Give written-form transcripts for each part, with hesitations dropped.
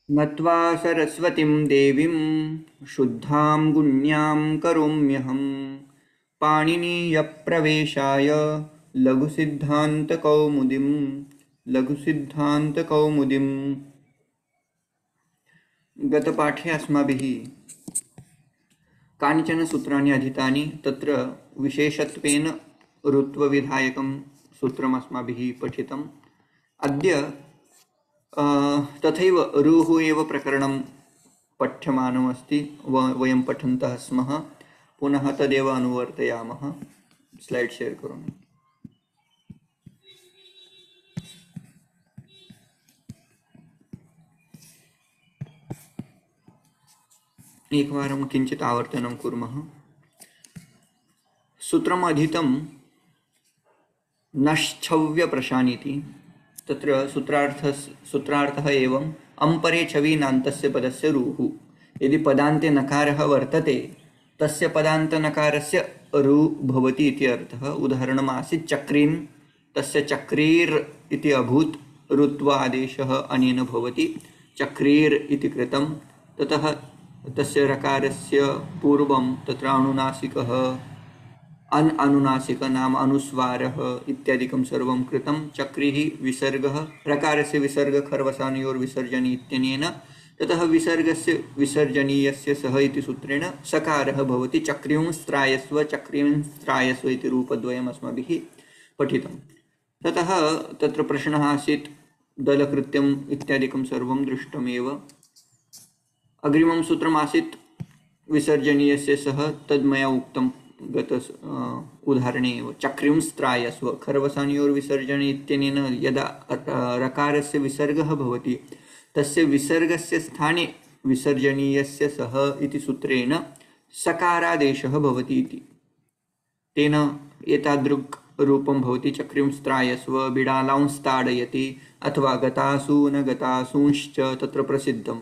नत्वा सरस्वतीं देवीं शुद्धां गुण्यां करोम्यहं पाणिनीयप्रवेशाय लघुसिद्धान्तकौमुदीं लघुसिद्धान्तकौमुदीं। गतपाठे अस्माभिः कानिचन सूत्राणि अधीतानि। तत्र विशेषत्वेन ऋत्वविधायकं सूत्रम् अस्माभिः पठितम्। अद्य तथैव रुः एव प्रकरणं पठ्यमानमस्ति, वयं पठन्तः स्मः। पुनः तदेव अनुवर्तयामः। स्लैड् शेर् करोमि। एकवारं किञ्चित् आवर्तनं कुर्मः। सूत्रम् अधीतं नश्छव्यप्रशानीति। तत्र सूत्रार्थः एवं अम्परे छवीनान्तस्य पदस्य रुः। यदि पदान्ते नकारः वर्तते तस्य पदान्तनकारस्य रु भवति इति अर्थः। उदाहरणमासीत् चक्रीन्, तस्य चक्रीर् इति अभूत्, ऋत्वा आदेशः अनेन भवति, चक्रीर् इति कृतं। ततः तस्य रकारस्य पूर्वं तत्र अनुनासिकः, अनुनासिक नाम अनुस्वारः इत्यादिकं सर्वं कृतं। चक्रिः विसर्गः, रकारस्य विसर्ग खर्वसानयोर्विसर्जनी इत्यनेन। ततः विसर्गस्य विसर्जनीयस्य सः इति सूत्रेण सकारः भवति। चक्रिंस्त्रायस्व, चक्रिंस्त्रायस्व इति रूपद्वयम् अस्माभिः पठितं। ततः तत्र प्रश्नः आसीत् दलकृत्यम् इत्यादिकं सर्वं दृष्टमेव। अग्रिमं सूत्रमासीत् विसर्जनीयस्य सः, तद्मया उक्तं गत उदाहरणे एव। चक्रिंस्त्रायस्व, खर्वसानयोर्विसर्जने इत्यनेन यदा रकारस्य विसर्गः भवति तस्य विसर्गस्य स्थाने विसर्जनीयस्य सः इति सूत्रेण सकारादेशः भवति इति। तेन एतादृक् रूपं भवति। चक्रिंस्त्रायस्व, बिडालांस्ताडयति, अथवा गतासु न गतासूंश्च तत्र प्रसिद्धं।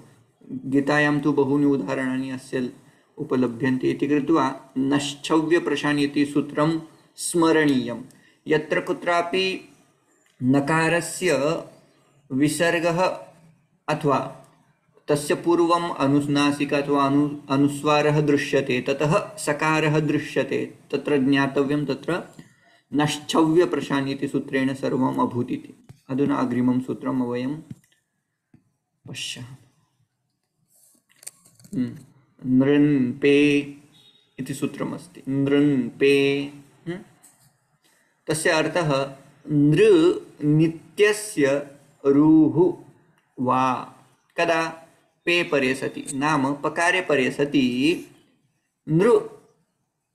गीतायां तु बहूनि उदाहरणानि अस्य उपलभ्यन्ते इति कृत्वा नश्छव्यप्रशानी इति सूत्रं स्मरणीयं। यत्र कुत्रापि नकारस्य विसर्गः अथवा तस्य पूर्वम् अनुनासिक अथवा अनुस्वारः दृश्यते, ततः सकारः दृश्यते, तत्र ज्ञातव्यं तत्र नश्छव्यप्रशानी इति सूत्रेण सर्वम् अभूत् इति। अधुना अग्रिमं सूत्रं वयं पश्यामः। नृन्पे इति सूत्रमस्ति। नृन्पे, तस्य अर्थः नृ नित्यस्य रुः वा। कदा? पे परे सति, नाम पकारे परे सति नृ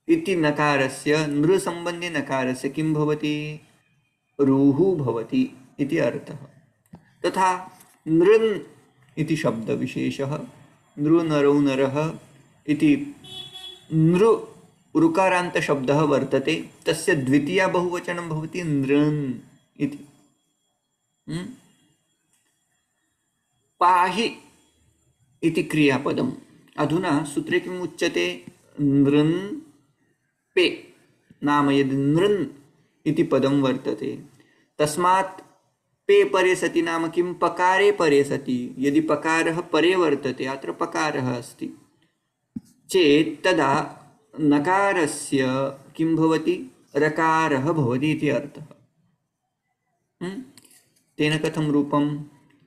इति नकारस्य, नृसम्बन्धी नकारस्य किं भवति? रुः भवति इति अर्थः। तथा नृन् इति शब्दविशेषः, नृनरौ नरः इति नृ ऋकारान्तशब्दः वर्तते, तस्य द्वितीया बहुवचनं भवति नृन् इति। पाहि इति क्रियापदम्। अधुना सूत्रे किम् उच्यते? नृन् पे, नाम यदि नृन् इति पदं वर्तते तस्मात् पे परे सति नाम किं? पकारे परे सति। यदि पकारः परे वर्तते, अत्र पकारः अस्ति चेत् तदा नकारस्य किं भवति? रकारः भवति इति अर्थः। तेन कथं रूपम्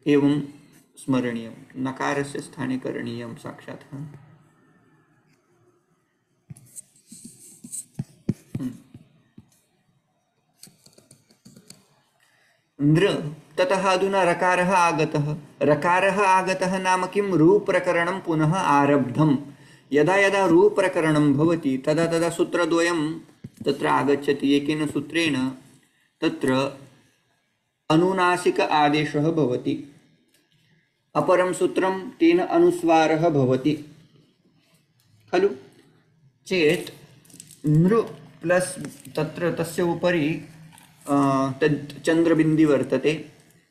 एवं स्मरणीयं? नकारस्य स्थाने करणीयं साक्षात्। नृ, ततः अधुना रकारः आगतः। रकारः आगतः नाम किं? रूप्रकरणं पुनः आरब्धं। यदा यदा रूप्रकरणं भवति तदा तदा सूत्रद्वयं तत्र आगच्छति। एकेन सूत्रेण तत्र अनुनासिक आदेशः भवति, अपरं सूत्रं तेन अनुस्वारः भवति खलु। चेत् नृ प्लस् तत्र तस्य उपरि तद् चन्द्रबिन्दि वर्तते,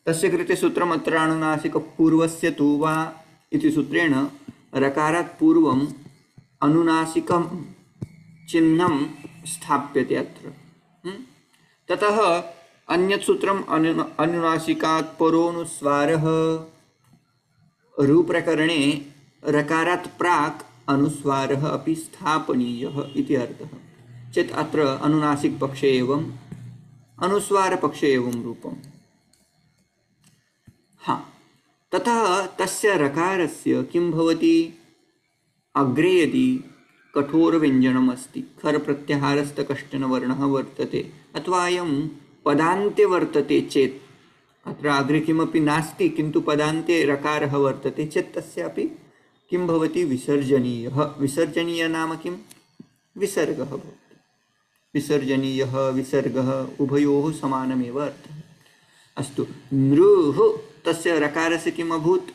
तस्य कृते सूत्रम् अत्र अनुनासिकपूर्वस्य तु वा इति सूत्रेण रकारात् पूर्वम् अनुनासिकं चिह्नं स्थाप्यते अत्र। ततः अन्यत् सूत्रम् अनुनासिकात् परोनुस्वारः रुप्रकरणे रकारात् प्राक् अनुस्वारः अपि स्थापनीयः इति अर्थः चेत् अत्र अनुनासिकपक्षे एवं अनुस्वारपक्षे एवं रूपम्। हाँ, ततः तस्य रकारस्य किं भवति? अग्रे यदि कठोरव्यञ्जनम् अस्ति, खर प्रत्याहारस्थ कश्चन वर्णः वर्तते अथवा अयं पदान्ते वर्तते चेत्, अत्र अग्रे किमपि नास्ति किन्तु पदान्ते रकारः वर्तते चेत् तस्यापि किं भवति? विसर्जनीयः। विसर्जनीयः नाम किं? विसर्गः भवति। विसर्जनीयः विसर्गः उभयोः समानमेव अर्थः। अस्तु, नृः तस्य रकारस्य किम् अभूत्?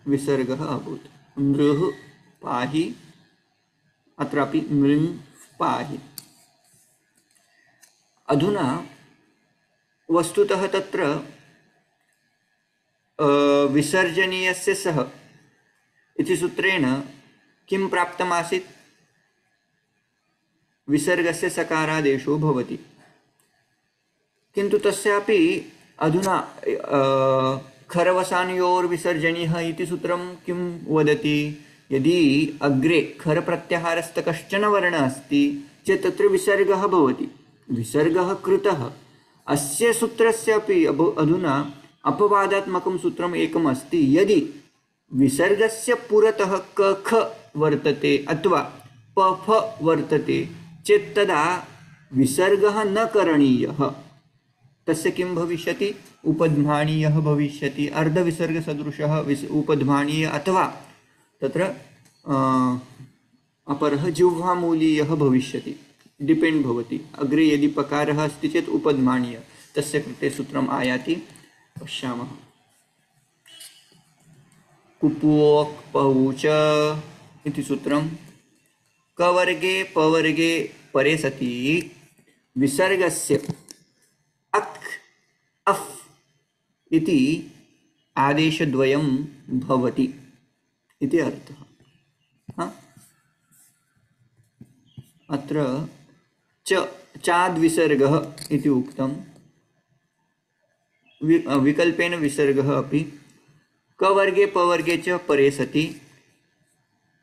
विसर्गः अभूत्। नृः पाहि, अत्रापि नृं पाहि। अधुना वस्तुतः तत्र विसर्जनीयस्य सः इति सूत्रेण किं प्राप्तमासीत्? विसर्गस्य सकारादेशो भवति, किन्तु तस्यापि अधुना खरवसानयोर्विसर्जनीयः इति सूत्रं किं वदति? यदि अग्रे खर प्रत्याहारस्थ कश्चन वर्णः अस्ति चेत् तत्र विसर्गः भवति, विसर्गः कृतः। अस्य सूत्रस्यापि अधुना अपवादात्मकं सूत्रम् एकम् अस्ति। यदि विसर्गस्य पुरतः क ख वर्तते अथवा प फ वर्तते चेत् तदा विसर्गः न करणीयः। तस्य किं भविष्यति? उपध्मानीयः भविष्यति। अर्धविसर्गसदृशः उपध्मानीयः अथवा तत्र अपरः जिह्वामूलीयः भविष्यति, डिपेण्ड् भवति। अग्रे यदि पकारः अस्ति चेत् उपध्मानीयः, तस्य कृते सूत्रम् आयाति, पश्यामः। कुपोक् पौच इति सूत्रं कवर्गे पवर्गे परे सति विसर्गस्य अक् अफ् इति आदेशद्वयं भवति इति अर्थः। हाँ? अत्र चाद्विसर्गः इति उक्तं, विकल्पेन विसर्गः अपि कवर्गे पवर्गे च परे सति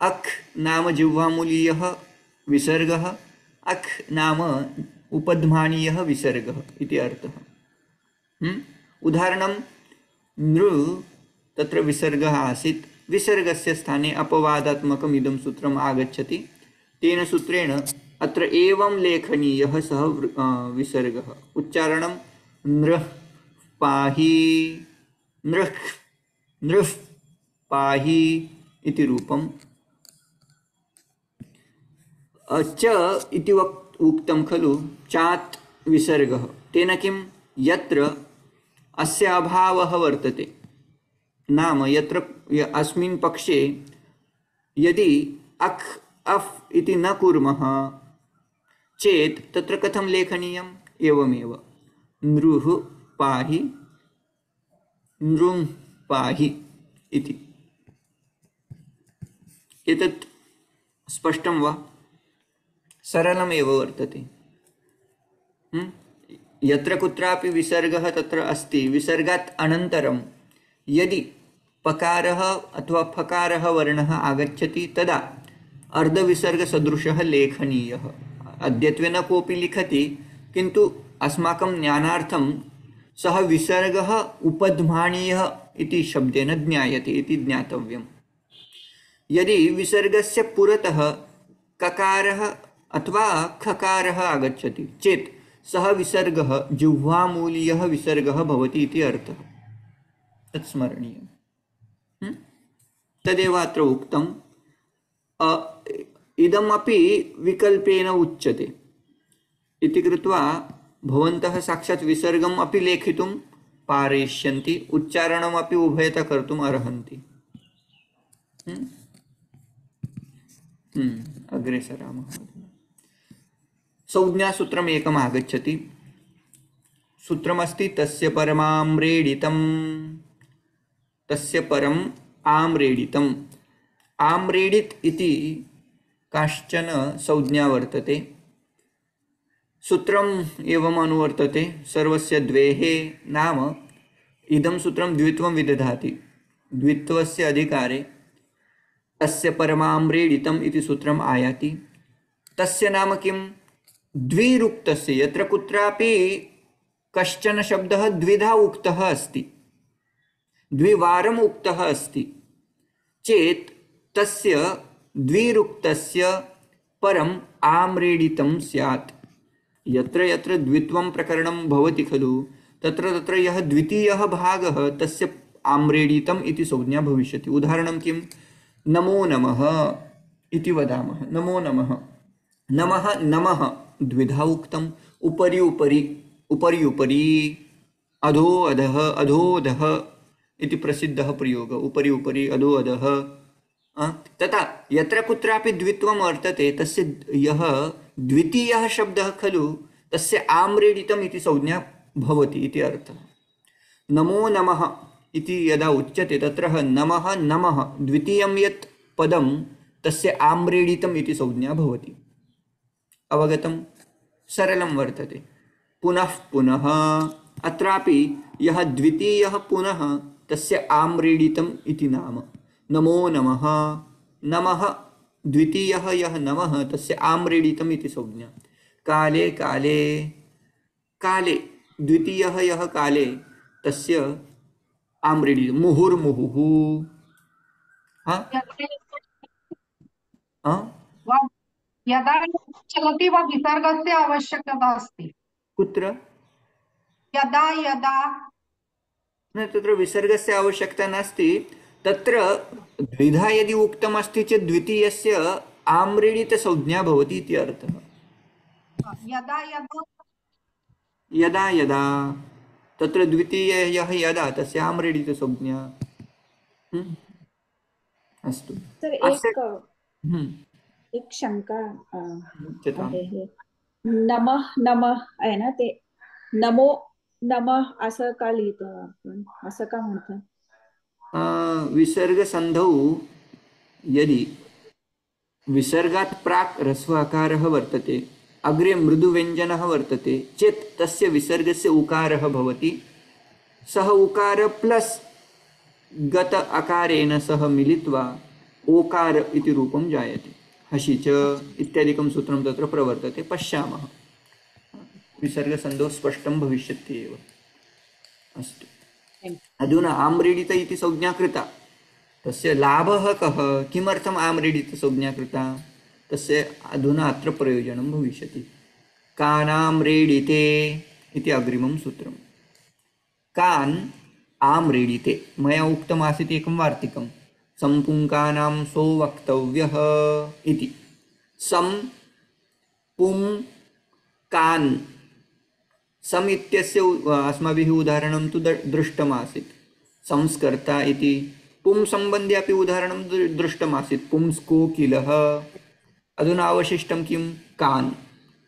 अक् नाम जिह्वामूलीयः विसर्गः, अक् नाम उपध्मानीयः विसर्गः इति अर्थः। उदाहरणं नृ तत्र विसर्गः आसीत्, विसर्गस्य स्थाने अपवादात्मकम् इदं सूत्रम् आगच्छति। तेन सूत्रेण अत्र एवं लेखनीयः सः विसर्गः। उच्चारणं नृः पाहि, नृः नृः पाहि इति रूपम्। च इति उक्तं खलु, चात् विसर्गः। तेन किं? यत्र अस्य अभावः वर्तते, नाम यत्र अस्मिन् पक्षे यदि अक् अफ् इति न कुर्मः चेत् तत्र कथं लेखनीयम्? एवमेव, नृः पाहि नृं पाहि इति। एतत् स्पष्टं वा? सरलमेव वर्तते। यत्र कुत्रापि विसर्गः तत्र अस्ति, विसर्गात् अनन्तरं यदि पकारः अथवा फकारः वर्णः आगच्छति तदा अर्धविसर्गसदृशः लेखनीयः। अद्यत्वे न कोऽपि लिखति, किन्तु अस्माकं ज्ञानार्थं सः विसर्गः उपध्मानीयः इति शब्देन ज्ञायते इति ज्ञातव्यम्। यदि विसर्गस्य पुरतः ककारः अथवा खकारः आगच्छति चेत् सः विसर्गः जिह्वामूलीयः विसर्गः भवति इति अर्थः। तत् स्मरणीयम्। तदेव अत्र उक्तम्। इदमपि विकल्पेन उच्यते इति कृत्वा भवन्तः साक्षात् विसर्गम् अपि लेखितुं पारयिष्यन्ति, उच्चारणमपि उभयता कर्तुम् अर्हन्ति। अग्रे सरामः। संज्ञासूत्रम् एकम् आगच्छति। सूत्रमस्ति तस्य परमाम्रेडितं, तस्य परम् आम्रेडितम्। आम्रेडित् इति काश्चन संज्ञा वर्तते। सूत्रम् एवम् अनुवर्तते, सर्वस्य द्वेः नाम इदं सूत्रं द्वित्वं विदधाति। द्वित्वस्य अधिकारे तस्य परमाम्रेडितम् इति सूत्रम् आयाति। तस्य नाम किं? द्विरुक्तस्य, यत्र कुत्रापि कश्चन शब्दः द्विधा उक्तः अस्ति, द्विवारम् उक्तः अस्ति चेत् तस्य द्विरुक्तस्य परम् आम्रेडितं स्यात्। यत्र यत्र द्वित्वं प्रकरणं भवति खलु, तत्र तत्र यः द्वितीयः भागः तस्य आम्रेडितम् इति संज्ञा भविष्यति। उदाहरणं किं? नमो नमः इति वदामः। नमो नमः, नमः नमः द्विधा उक्तम्। उपरि उपरि, उपरि उपरि, अधो अधः, अधो अधः इति प्रसिद्धः प्रयोगः, उपरि उपरि अधो अधः। तथा यत्र कुत्रापि द्वित्वं वर्तते तस्य यः द्वितीयः शब्दः खलु तस्य आम्रेडितम् इति संज्ञा भवति इति अर्थः। नमो नमः इति यदा उच्यते तत्र नमः नमः द्वितीयं यत् पदं तस्य आम्रेडितम् इति संज्ञा भवति। अवगतं? सरलं वर्तते। पुनः पुनः, अत्रापि यः द्वितीयः पुनः तस्य आम्रेडितम् इति नाम। नमो नमः, नमः द्वितीयः यः नमः तस्य आम्रेडितम् इति संज्ञा। काले काले, काले द्वितीयः यः काले तस्य आम्रेडितम्। मुहुर्मुहुः। हाँ हाँ, यदा चलति वा विसर्गस्य आवश्यकता अस्ति? कुत्र? यदा यदा न, तत्र विसर्गस्य आवश्यकता नास्ति। तत्र द्विधा यदि उक्तम् अस्ति चेत् द्वितीयस्य आम्रेडितसंज्ञा भवति इति अर्थः। यदा यदा यदा यदा, तत्र द्वितीयः यः यदा तस्य आम्रेडितसंज्ञा। अस्तु। सर एक शंका आहे. नमः नमः आहे ना, ते नमो नमः असं का लिहितो आपण, असं का म्हणतो? विसर्गसन्धौ यदि विसर्गात् प्राक् ह्रस्वकारः वर्तते, अग्रे मृदुव्यञ्जनः वर्तते चेत् तस्य विसर्गस्य उकारः भवति। सः उकार प्लस गत अकारेण सह मिलित्वा ओकार इति रूपं जायते। हसि च इत्यादिकं सूत्रं तत्र प्रवर्तते, पश्यामः। विसर्गसन्धौ स्पष्टं भविष्यति एव। अस्तु। अधुना आम्रेडित इति संज्ञा कृता, तस्य लाभः कः? किमर्थम् आम्रेडितसंज्ञा कृता? तस्य अधुना अत्र प्रयोजनं भविष्यति। कानाम्रेडिते इति अग्रिमं सूत्रं। कान् आम्रेडिते, मया उक्तमासीत् एकं वार्तिकं, सम्पुङ्कानां सो वक्तव्यः इति। सं पुं कान्, सम् इत्यस्य अस्माभिः उदाहरणं तु दृष्टमासीत्, संस्कर्ता इति। पुं सम्बन्धे अपि उदाहरणं दृष्टमासीत्, पुंस्कोकिलः। अधुना अवशिष्टं किं? कान्।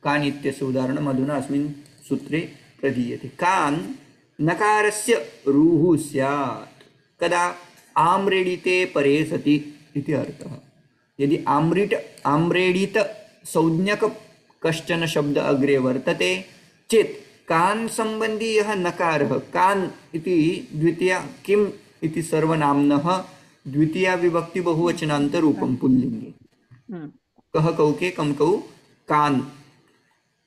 कान् इत्यस्य उदाहरणम् अधुना अस्मिन् सूत्रे प्रदीयते। कान् नकारस्य रुः स्यात् कदा? आम्रेडिते परे सति इति अर्थः। यदि आम्रेडित संज्ञक कश्चन शब्द अग्रे वर्तते चेत् कान् सम्बन्धी यः नकारः, कान् इति द्वितीया किम् इति सर्वनाम्नः द्वितीया विभक्ति बहुवचनान्तरूपं पुल्लिङ्गे। कः कौके कं कौ कान्।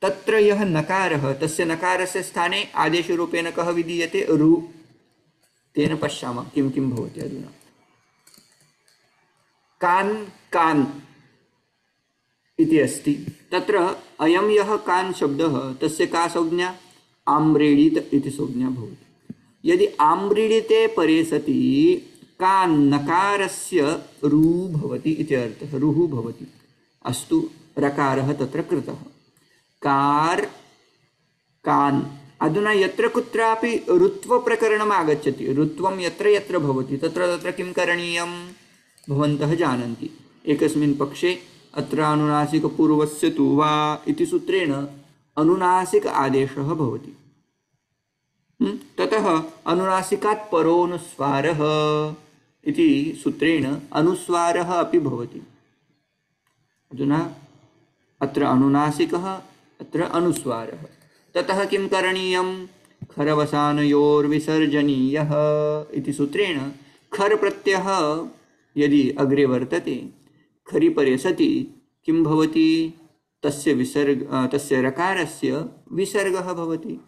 तत्र यः नकारः, तस्य नकारस्य स्थाने आदेशरूपेण कः विधीयते? रु। तेन पश्यामः किं किं भवति अधुना। कान् कान् इति अस्ति, तत्र अयं यः कान् शब्दः तस्य का संज्ञा? आम्रेडित इति संज्ञा भवति। यदि आम्रेडिते परे सति कान् नकारस्य रु भवति इति अर्थः, रुः भवति। अस्तु, रकारः तत्र कृतः। कार कान्। अधुना यत्र कुत्रापि ऋत्वप्रकरणम् आगच्छति, ऋत्वं यत्र यत्र भवति तत्र तत्र किं करणीयं भवन्तः जानन्ति। एकस्मिन् पक्षे अत्र अनुनासिकपूर्वस्य तु वा इति सूत्रेण अनुनासिक आदेशः भवति। ततः अनुनासिकात् परोनुस्वारः इति सूत्रेण अनुस्वारः अपि भवति। अधुना अत्र अनुनासिकः, अत्र अनुस्वारः। ततः किं करणीयं? खरवसानयोर्विसर्जनीयः इति सूत्रेण खर प्रत्ययः यदि अग्रे वर्तते खरि परे सति किं भवति? तस्य रकारस्य विसर्गः भवति।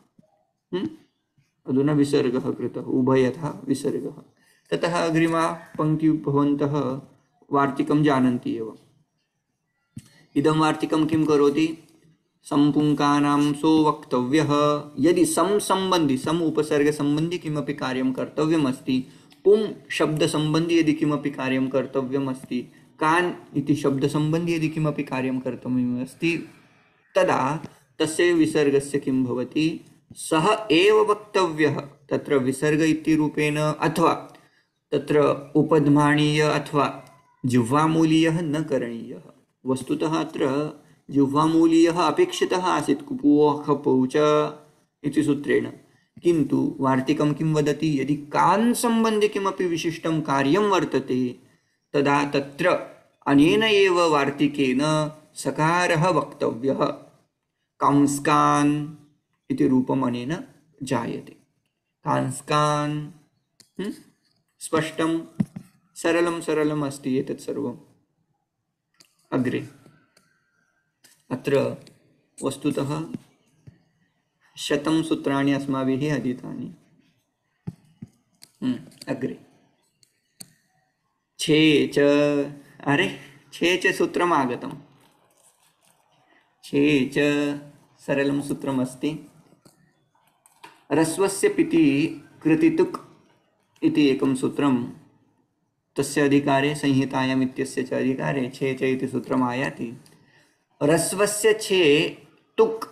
अधुना विसर्गः कृतः, उभयतः विसर्गः। ततः अग्रिमा पङ्क्तिः भवन्तः वार्तिकं जानन्ति एव। इदं वार्तिकं किं करोति? सम्पुङ्कानां सो वक्तव्यः। यदि संबंधी उपसर्ग संबंधी किमपि कार्यं कर्तव्यमस्ति, पुं शब्द संबंधी यदि किमपि कार्यं कर्तव्यमस्ति, कान् इति शब्द संबंधी यदि किमपि कार्यं कर्तव्यमस्ति, तदा तस्य विसर्गस्य किं भवति? सः एव वक्तव्यः। तत्र विसर्ग इति रूपेण अथवा तत्र उपध्मानीय अथवा जिह्वामूलीयः न करणीयः। वस्तुतः अत्र जिह्वामूलीयः अपेक्षितः आसीत् कुपुवखपौच इति सूत्रेण, किन्तु वार्तिकं किं वदति? यदि कान् सम्बन्धे किमपि विशिष्टं कार्यं वर्तते तदा तत्र अनेन एव वार्तिकेन सकारः वक्तव्यः। कांस्कान् इति रूपम् अनेन जायते। कांस्कान् स्पष्टं सरलम् अस्ति एतत् सर्वम्। अग्रे अत्र वस्तुतः 100 सूत्राणि अस्माभिः अधीतानि। अग्रे छे च सूत्रम् आगतम्। छे च सरलं सूत्रमस्ति। रस्वस्य पिति कृतितुक् इति एकं सूत्रं, तस्य अधिकारे संहितायाम् इत्यस्य च अधिकारे छे च इति सूत्रम् आयाति। रस्वस्य छे तुक्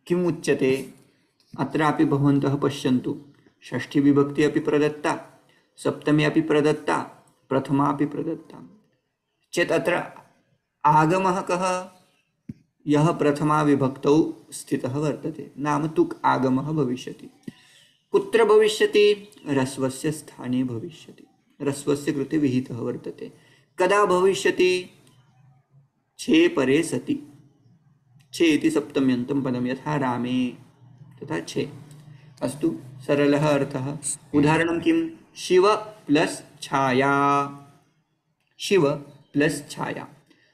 किम् उच्यते? अत्रापि भवन्तः पश्यन्तु, षष्ठी विभक्ति अपि प्रदत्ता, सप्तमी अपि प्रदत्ता, प्रथमा अपि प्रदत्ता चेत् अत्र आगमः कः? यः प्रथमा विभक्तौ स्थितः वर्तते, नाम तुक् आगमः भविष्यति। कुत्र भविष्यति? रस्वस्य स्थाने भविष्यति। रस्वस्य कृते विहितः वर्तते। कदा भविष्यति? छे परे सति। छे इति सप्तम्यन्तं पदं, यथा रामे तथा छे। अस्तु, सरलः अर्थः। उदाहरणं किं? शिव प्लस छाया। शिव प्लस छाया।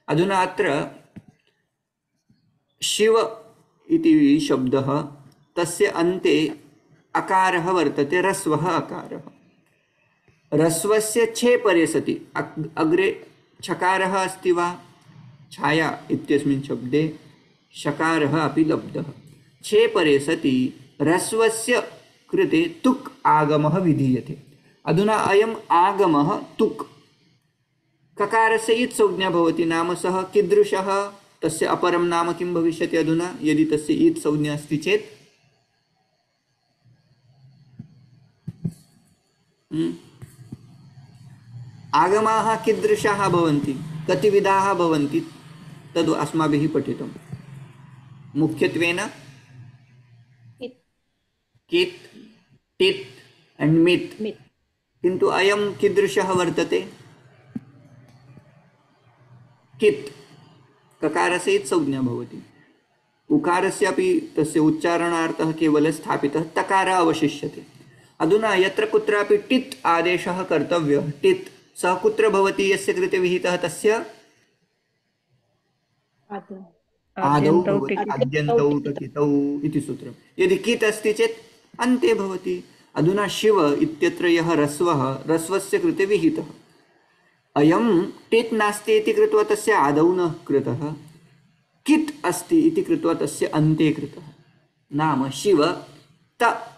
अधुना अत्र शिव इति शब्दः, तस्य अन्ते अकारः वर्तते, रस्वः अकारः। रस्वस्य छे परे सति अग्रे छकारः अस्ति वा? छाया इत्यस्मिन् शब्दे शकारः अपि लब्धः। छे परे सति रस्वस्य कृते तुक् आगमः विधीयते। अधुना अयम् आगमः तुक् ककारस्य इत् संज्ञा भवति, नाम सः कीदृशः? तस्य अपरं नाम किं भविष्यति? अधुना यदि तस्य इत् संज्ञा अस्ति चेत् आगमाः कीदृशाः भवन्ति? कति विधाः भवन्ति? तद् अस्माभिः पठितं। मुख्यत्वेन कित्, टित् एंड मित्। किन्तु अयं कीदृशः वर्तते? कित् ककारस्य इत् संज्ञा भवति। उकारस्यापि तस्य उच्चारणार्थः केवलं स्थापितः तकारः अवशिष्यते। अधुना यत्र कुत्रापि टित् आदेशः कर्तव्यः, टित् सः कुत्र भवति? यस्य कृते विहितः तस्य आदौ भवति, आद्यन्तौ टकितौ इति सूत्रम्। यदि कित् अस्ति चेत् अन्ते भवति। अधुना शिव इत्यत्र यः रस्वः, रस्वस्य कृते विहितः, अयं टित् नास्ति इति कृत्वा तस्य आदौ न कृतः, कित् अस्ति इति कृत्वा तस्य अन्ते कृतः। नाम शिव त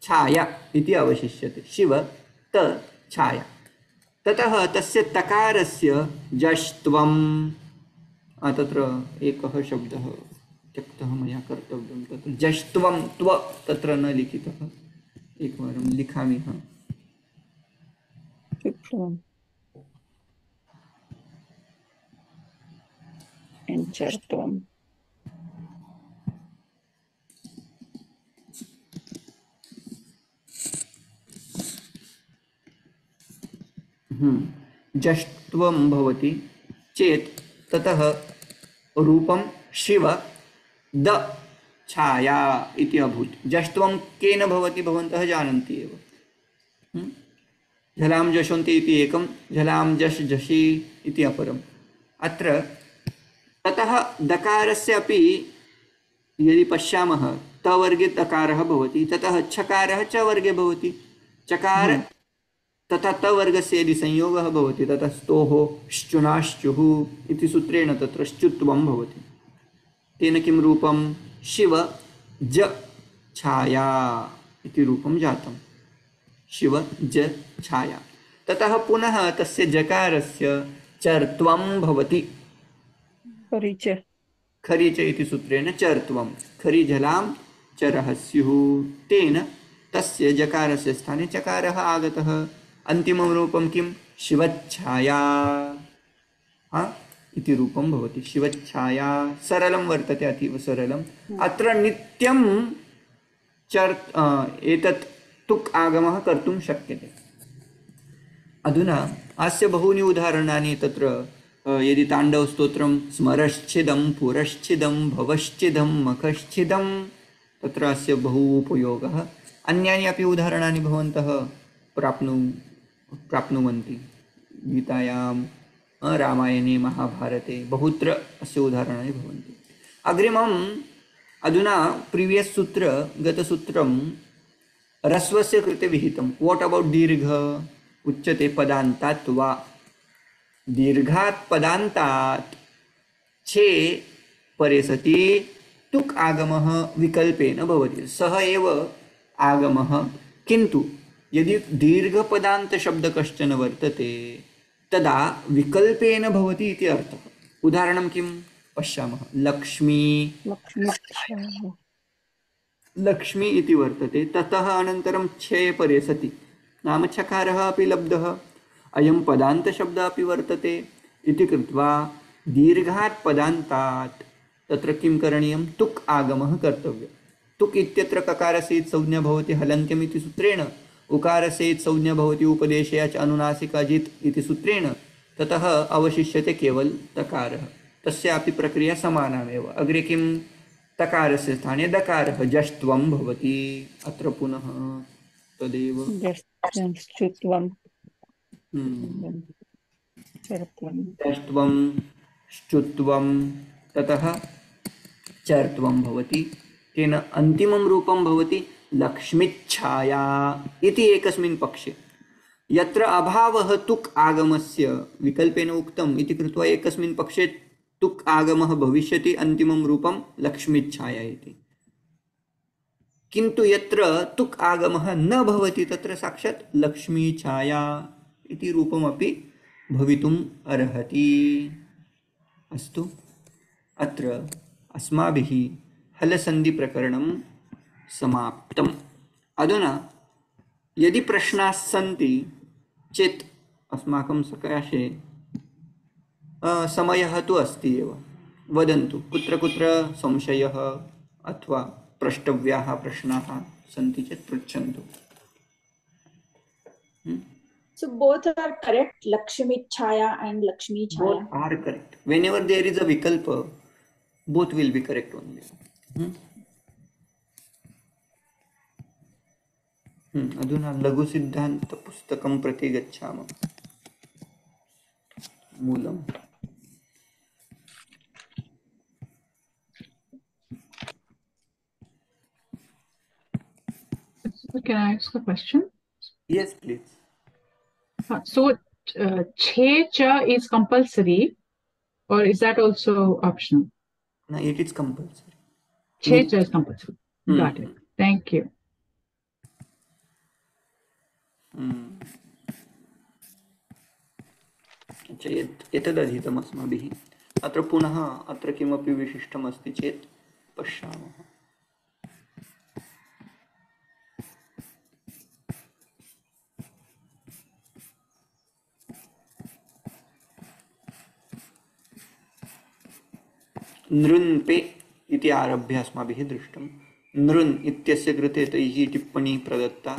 छाया इति अवशिष्यते। शिव त छाया। ततः तस्य तकारस्य जष्ट्वं, तत्र एकः शब्दः त्यक्तः मया कर्तव्यं, तत्र जष्ट्वं त्व तत्र न लिखितः, एकवारं लिखामि। जष्ट्वं भवति चेत् ततः रूपं शिव द छाया इति अभूत्। जष्ट्वं केन भवति भवन्तः जानन्ति एव। झलां जशन्ति इति एकं, झलां जश् झषि इति अपरम्। अत्र ततः दकारस्य अपि यदि पश्यामः तवर्गे तकारः भवति, ततः छकारः च वर्गे भवति। चकार तथा तवर्गस्य यदि संयोगः भवति ततः स्तोः श्चुनाश्चुः इति सूत्रेण तत्र श्चुत्वं भवति। तेन किं रूपं? शिव ज छाया इति रूपं जातं। शिव ज छाया। ततः पुनः तस्य जकारस्य चर्त्वं भवति। परिचय खरीच इति सूत्रेण चर्त्वं। खरी झलां चरः स्युः, तेन तस्य जकारस्य स्थाने चकारः आगतः। अन्तिमं रूपं किं? शिवच्छाया इति रूपं भवति। शिवच्छाया सरलं वर्तते, अतीव सरलम्। अत्र नित्यं एतत् तुक् आगमः कर्तुं शक्यते। अधुना अस्य बहूनि उदाहरणानि तत्र यदि ताण्डवस्तोत्रं स्मरश्चिदं पुरश्चिदं भवश्चिदं मखश्चिदं, तत्र अस्य बहु उपयोगः। अन्यानि अपि उदाहरणानि भवन्तः प्राप्नुवन्ति गीतायां, रामायणे, महाभारते बहुत्र अस्य उदाहरणानि भवन्ति। अग्रिमम् अधुना प्रीवियस् सूत्र गतसूत्रं ह्रस्वस्य कृते विहितं। व्हाट् अबौट् दीर्घ? उच्यते पदान्तात् वा। दीर्घात् पदान्तात् छे परे सति तुक् आगमः विकल्पेन भवति। सः एव आगमः, किन्तु यदि दीर्घपदान्तशब्द कश्चन वर्तते तदा विकल्पेन भवति इति अर्थः। उदाहरणं किं पश्यामः? लक्ष्मी, लक्ष्मी इति वर्तते, ततः अनन्तरं छे परे सति नाम छकारः अपि लब्धः, अयं पदान्तशब्दः अपि वर्तते इति कृत्वा दीर्घात् पदान्तात् तत्र किं करणीयं? तुक् आगमः कर्तव्यः। तुक् इत्यत्र ककारसेत् संज्ञा भवति हलन्त्यम् इति सूत्रेण, उकारसेत् संज्ञा भवति उपदेशे च अनुनासिक अजित् इति सूत्रेण, ततः अवशिष्यते केवल तकारः। तस्यापि प्रक्रिया समानमेव। अग्रे किं? तकारस्य स्थाने दकारः जष्ट्वं भवति। अत्र पुनः तदेव जष्ट्वं जष्ट्वं श्चुत्वं ततः चर्त्वं भवति। तेन अन्तिमं रूपं भवति लक्ष्मीच्छाया इति एकस्मिन् पक्षे। यत्र अभावः तुक् आगमस्य विकल्पेन उक्तम् इति कृत्वा एकस्मिन् पक्षे तुक् आगमः भविष्यति, अन्तिमं रूपं लक्ष्मीच्छाया इति। किन्तु यत्र तुक् आगमः न भवति तत्र साक्षात् लक्ष्मीछाया इति रूपमपि भवितुम् अर्हति। अस्तु, अत्र अस्माभिः हलसन्धिप्रकरणं समाप्तम्। अधुना यदि प्रश्नाः सन्ति चेत् अस्माकं सकाशे समयः तु अस्ति एव। वदन्तु, कुत्र कुत्र संशयः अथवा प्रष्टव्याः प्रश्नाः सन्ति चेत् पृच्छन्तु। So both are correct, Lakshmi Chaya and Lakshmi Chaya. Both are correct. Whenever there is a vikalpa, both will be correct only. अधुना लघुसिद्धान्तपुस्तकं प्रति गच्छामः। मूलम्। So can I ask a question? Yes, please. So, Che Cha is compulsory, or is that also optional? No, it is compulsory. Che Cha is compulsory. Got it. Thank you. अच्छा, एतदधीतम् अस्माभिः। अत्र पुनः अत्र किमपि विशिष्टम् अस्ति चेत् पश्यामः। नृन्पे इति आरभ्य अस्माभिः दृष्टं। नृन् इत्यस्य कृते तैः टिप्पणी प्रदत्ता।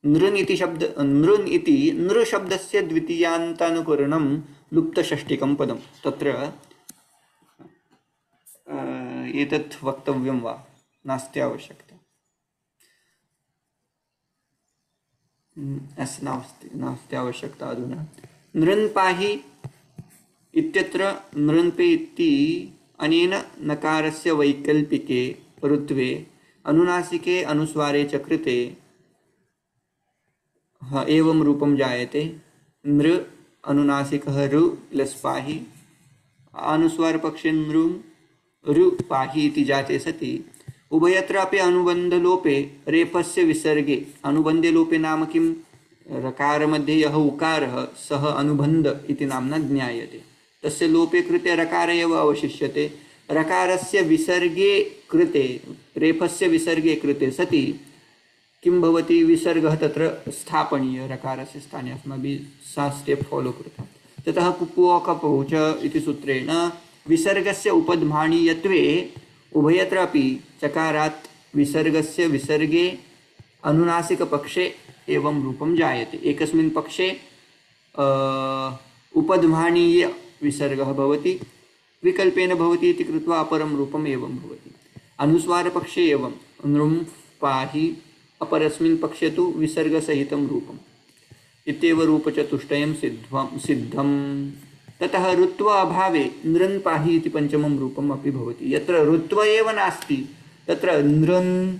नृन् इति नृ शब्दस्य द्वितीयान्तानुकरणं लुप्तषष्टिकं पदं। तत्र एतत् वक्तव्यं वा? नास्ति आवश्यकता। अस्य नास्ति आवश्यकता अधुना। नृन् पाहि इत्यत्र नृन्पे इति अनेन नकारस्य वैकल्पिके ऋत्वे अनुनासिके अनुस्वारे च कृते एवं रूपं जायते। नृ अनुनासिकः ऋ प्लस पाहि, अनुस्वार पक्षे नृ ऋ पाहि इति जाते सति उभयत्रापि अनुबन्धलोपे रेफस्य विसर्गे, अनुबन्धे लोपे नाम किं, रकारमध्ये यः उकारः सः अनुबन्ध इति नाम्ना ज्ञायते। तस्य लोपे कृते रकार एव अवशिष्यते। रकारस्य विसर्गे कृते, रेफस्य विसर्गे कृते सति किं भवति, विसर्गः तत्र स्थापनीय रकारस्य स्थाने। अस्माभिः सा स्टेप् फॉलो कृता। ततः कुप्वोकपौ च इति सूत्रेण विसर्गस्य उपध्मानीयत्वे उभयत्रापि चकारात् विसर्गस्य विसर्गे अनुनासिकपक्षे एवं रूपं जायते। एकस्मिन् पक्षे उपध्मानीय विसर्गः भवति, विकल्पेन भवति इति कृत्वा अपरं रूपम् एवं भवति। अनुस्वारपक्षे एवं नृं पाहि, अपरस्मिन् पक्षे तु विसर्गसहितं रूपम् इत्येव रूपचतुष्टयं सिद्धं। ततः ऋत्व अभावे नृन् पाहि इति पञ्चमं रूपम् अपि भवति। यत्र ऋत्व एव नास्ति तत्र नृन्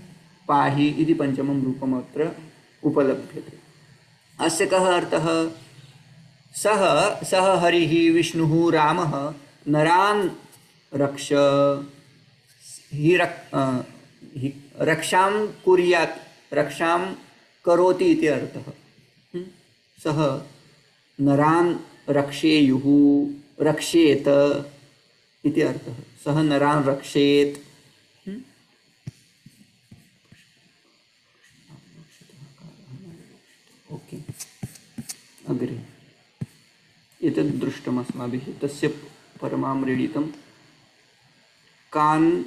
पाहि इति पञ्चमं रूपम् अत्र उपलभ्यते। अस्य कः अर्थः? सः हरिः विष्णुः रामः नरान् रक्ष, रक्षां कुर्यात्, रक्षां करोति इति अर्थः। सः नरान् रक्षेयुः, रक्षेत इति अर्थः। सः नरान् रक्षेत्। ओके, अग्रे एतद् दृष्टम् अस्माभिः। तस्य परमां रेडितं कान्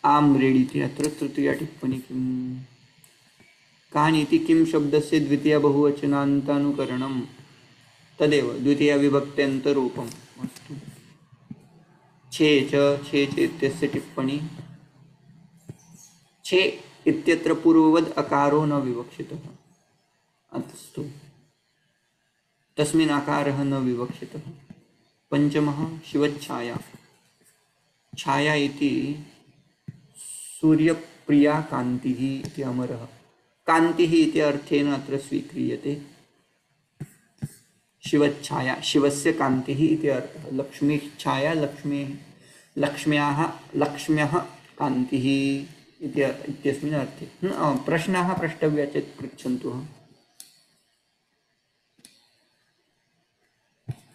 आम् रेडिति। अत्र तृतीया टिप्पणी किम्, कान् इति किं शब्दस्य द्वितीया बहुवचनान्तानुकरणं, तदेव द्वितीया विभक्त्यन्तरूपम्। अस्तु, छे च इत्यस्य टिप्पणी। छे इत्यत्र पूर्ववद् अकारो न विवक्षितः। अस्तु, तस्मिन् आकारः न विवक्षितः। पञ्चमः शिवच्छाया। छाया इति सूर्यप्रिया कान्तिः इति अमरः। कान्तिः इति अर्थेन अत्र स्वीक्रियते। शिवच्छाया, शिवस्य कान्तिः इति अर्थः। लक्ष्मीच्छाया, लक्ष्म्याः कान्तिः इत्यस्मिन् अर्थे। प्रश्नाः प्रष्टव्या चेत् पृच्छन्तु।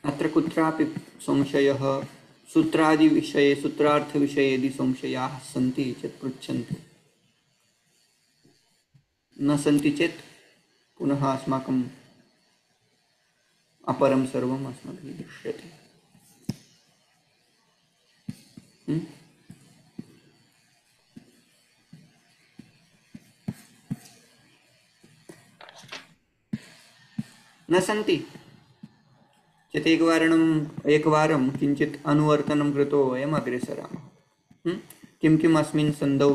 अत्र कुत्रापि संशयः, सूत्रादिविषये, सूत्रार्थविषये यदि संशयाः सन्ति चेत् पृच्छन्तु। न सन्ति चेत् पुनः अस्माकं अपरं सर्वम् अस्माभिः दृश्यते। न सन्ति चेत् एकवारं किञ्चित् अनुवर्तनं कृत्वा वयम् अग्रे सरामः। किं किम् अस्मिन् सन्धौ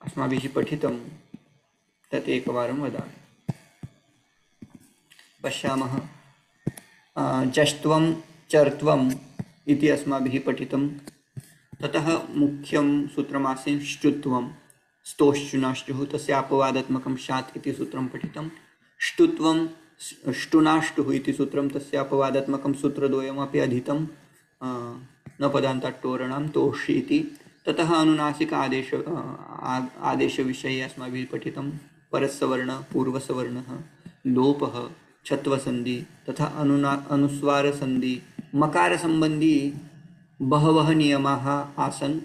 अस्माभिः पठितं तत् एकवारं वदामि। पश्यामः। जष्ट्वं चर्त्वम् इति अस्माभिः पठितं। ततः मुख्यं सूत्रमासीत् ष्टुत्वं, स्तोश्चुनाष्टुः, तस्य अपवादात्मकं शात् इति सूत्रं पठितं। ष्टुत्वं ष्टुनाष्टुः इति सूत्रं, तस्य अपवादात्मकं सूत्रद्वयमपि अधीतं। न पदान्ताट्टोरणां तोषि इति। ततः अनुनासिक आदेशविषये अस्माभिः पठितं। परस्सवर्णः, पूर्वसवर्णः, लोपः, छत्वसन्धि तथा अनुस्वारसन्धि, मकारसम्बन्धी बहवः नियमाः आसन्।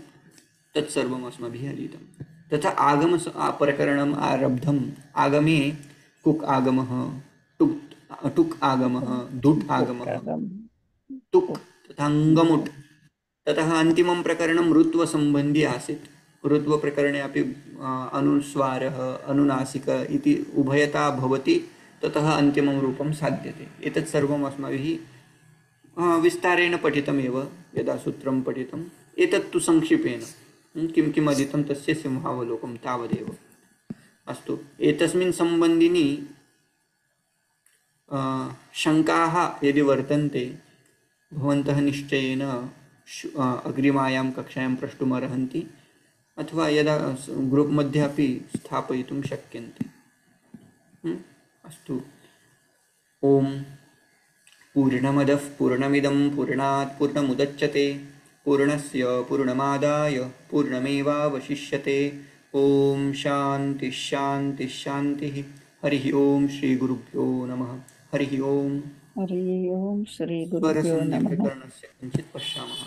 तत्सर्वम् अस्माभिः अधीतं। तथा आगम प्रकरणम् आरब्धम्। आगमे कुक् आगमः, टुक् आगमः, धुट् आगमः, तुक् तथा ङ्गमुट्। ततः अन्तिमं प्रकरणं ऋत्वसम्बन्धी आसीत्। ऋत्वप्रकरणे अपि अनुस्वारः, अनुनासिक इति उभयता भवति। ततः अन्तिमं रूपं साध्यते। एतत् सर्वम् अस्माभिः विस्तारेण पठितमेव यदा सूत्रं पठितम्। एतत्तु संक्षिपेण किं किम् अधीतं तस्य सिंहावलोकं तावदेव। अस्तु एतस्मिन् सम्बन्धिनी शङ्काः यदि वर्तन्ते भवन्तः निश्चयेन अग्रिमायां कक्षायां प्रष्टुमर्हन्ति अथवा यदा ग्रुप् मध्ये अपि स्थापयितुं शक्यन्ते। अस्तु ओम पूर्णमदः पूर्णमिदं पूर्णात् पूर्णमुदच्यते पूर्णस्य पूर्णमादाय पूर्णमेवावशिष्यते। ओम शांति शांति शांति। हरिः ओम श्री गुरुभ्यो नमः। हरिः ओम। हरि ओम श्री गुरुभ्यो नमः। स्वरसन्धिकरणस्य किञ्चित् पश्यामः।